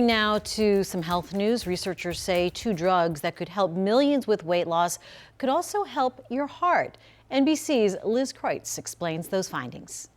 Now to some health news. Researchers say two drugs that could help millions with weight loss could also help your heart. NBC's Liz Kreutz explains those findings.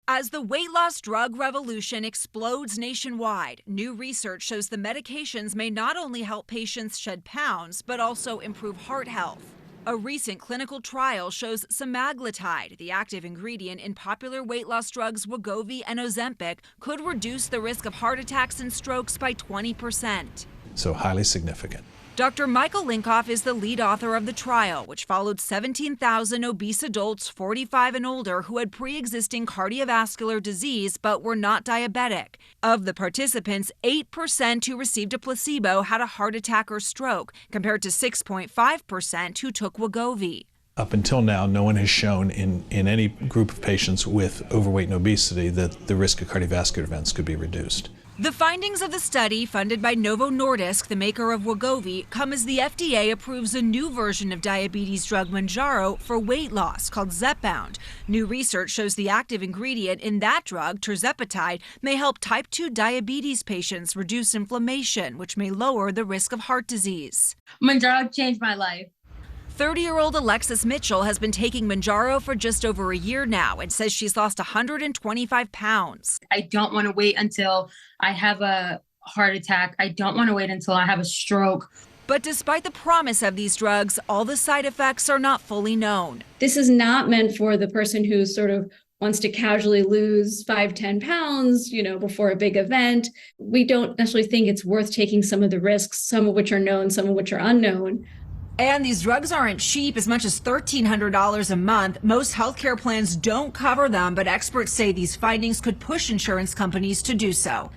As the weight loss drug revolution explodes nationwide, new research shows the medications may not only help patients shed pounds, but also improve heart health. A recent clinical trial shows semaglutide, the active ingredient in popular weight loss drugs Wegovy and Ozempic, could reduce the risk of heart attacks and strokes by 20%. So highly significant. Dr. Michael Linkoff is the lead author of the trial, which followed 17,000 obese adults 45 and older who had pre-existing cardiovascular disease but were not diabetic. Of the participants, 8% who received a placebo had a heart attack or stroke, compared to 6.5% who took Wegovy. Up until now, no one has shown in any group of patients with overweight and obesity that the risk of cardiovascular events could be reduced. The findings of the study, funded by Novo Nordisk, the maker of Wegovy, come as the FDA approves a new version of diabetes drug Mounjaro for weight loss called Zepbound. New research shows the active ingredient in that drug, tirzepatide, may help type 2 diabetes patients reduce inflammation, which may lower the risk of heart disease. Mounjaro changed my life. 30-year-old Alexis Mitchell has been taking Mounjaro for just over a year now and says she's lost 125 pounds. I don't want to wait until I have a heart attack. I don't want to wait until I have a stroke. But despite the promise of these drugs, all the side effects are not fully known. This is not meant for the person who sort of wants to casually lose 5-10 pounds, before a big event. We don't necessarily think it's worth taking some of the risks, some of which are known, some of which are unknown. And these drugs aren't cheap, as much as $1,300 a month. Most healthcare plans don't cover them, but experts say these findings could push insurance companies to do so.